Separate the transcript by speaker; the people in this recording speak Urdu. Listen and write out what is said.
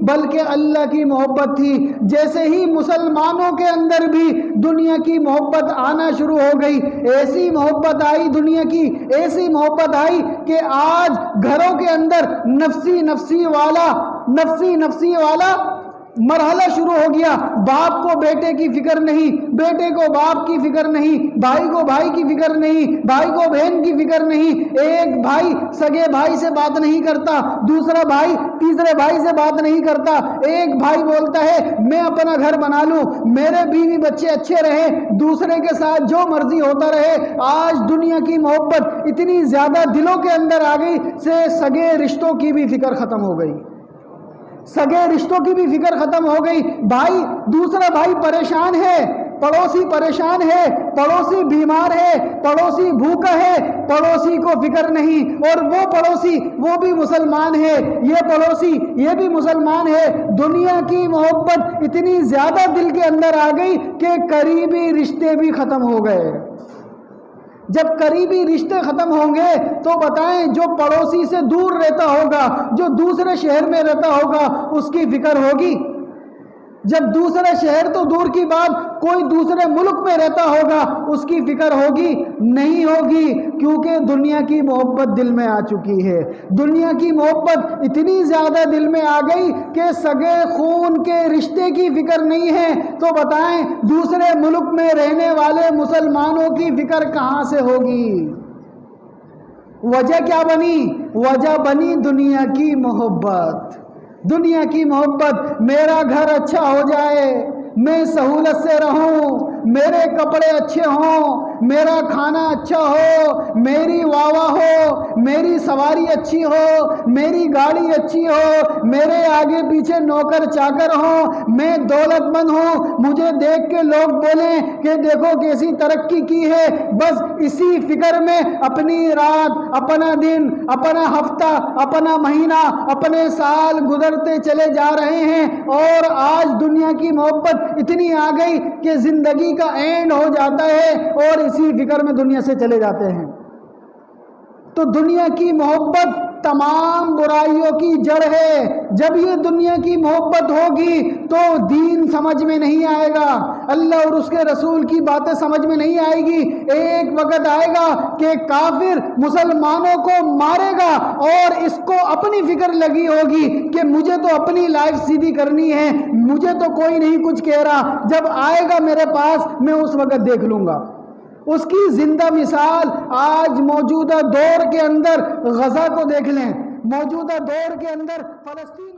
Speaker 1: بلکہ اللہ کی محبت تھی۔ جیسے ہی مسلمانوں کے اندر بھی دنیا کی محبت آنا شروع ہو گئی، ایسی محبت آئی دنیا کی، ایسی محبت آئی کہ آج گھروں کے اندر نفسی نفسی والا مرحلہ شروع ہو گیا۔ باپ کو بیٹے کی فکر نہیں، بیٹے کو باپ کی فکر نہیں، بھائی کو بھائی کی فکر نہیں، بھائی کو بہن کی فکر نہیں۔ ایک بھائی سگے بھائی سے بات نہیں کرتا، دوسرا بھائی تیسرے بھائی سے بات نہیں کرتا۔ ایک بھائی بولتا ہے میں اپنا گھر بنا لوں، میرے بیوی بچے اچھے رہیں، دوسرے کے ساتھ جو مرضی ہوتا رہے۔ آج دنیا کی محبت اتنی زیادہ دلوں کے اندر آ گئی سے سگے رشتوں کی بھی فکر ختم ہو گئی، سگے رشتوں کی بھی فکر ختم ہو گئی۔ بھائی دوسرا بھائی پریشان ہے، پڑوسی پریشان ہے، پڑوسی بیمار ہے، پڑوسی بھوکا ہے، پڑوسی کو فکر نہیں، اور وہ پڑوسی وہ بھی مسلمان ہے، یہ پڑوسی یہ بھی مسلمان ہے۔ دنیا کی محبت اتنی زیادہ دل کے اندر آ گئی کہ قریبی رشتے بھی ختم ہو گئے۔ جب قریبی رشتے ختم ہوں گے تو بتائیں جو پڑوسی سے دور رہتا ہوگا، جو دوسرے شہر میں رہتا ہوگا، اس کی فکر ہوگی؟ جب دوسرے شہر تو دور کی بات، کوئی دوسرے ملک میں رہتا ہوگا، اس کی فکر ہوگی؟ نہیں ہوگی، کیونکہ دنیا کی محبت دل میں آ چکی ہے۔ دنیا کی محبت اتنی زیادہ دل میں آ گئی کہ سگے خون کے رشتے کی فکر نہیں ہے، تو بتائیں دوسرے ملک میں رہنے والے مسلمانوں کی فکر کہاں سے ہوگی؟ وجہ کیا بنی؟ وجہ بنی دنیا کی محبت۔ دنیا کی محبت، میرا گھر اچھا ہو جائے، میں سہولت سے رہوں، میرے کپڑے اچھے ہوں، میرا کھانا اچھا ہو، میری واہ واہ ہو، میری سواری اچھی ہو، میری گاڑی اچھی ہو، میرے آگے پیچھے نوکر چاکر ہوں، میں دولت مند ہوں، مجھے دیکھ کے لوگ بولیں کہ دیکھو کیسی ترقی کی ہے۔ بس اسی فکر میں اپنی رات، اپنا دن، اپنا ہفتہ، اپنا مہینہ، اپنے سال گزرتے چلے جا رہے ہیں، اور آج دنیا کی محبت اتنی آ گئی کہ زندگی کا اینڈ ہو جاتا ہے اور اسی فکر میں دنیا سے چلے جاتے ہیں۔ تو دنیا کی محبت تمام برائیوں کی جڑ ہے۔ جب یہ دنیا کی محبت ہوگی تو دین سمجھ میں نہیں آئے گا، اللہ اور اس کے رسول کی باتیں سمجھ میں نہیں آئے گی۔ ایک وقت آئے گا کہ کافر مسلمانوں کو مارے گا اور اس کو اپنی فکر لگی ہوگی کہ مجھے تو اپنی لائف سیدھی کرنی ہے، مجھے تو کوئی نہیں کچھ کہہ رہا، جب آئے گا میرے پاس میں اس وقت دیکھ لوں گا۔ اس کی زندہ مثال آج موجودہ دور کے اندر غزہ کو دیکھ لیں، موجودہ دور کے اندر فلسطین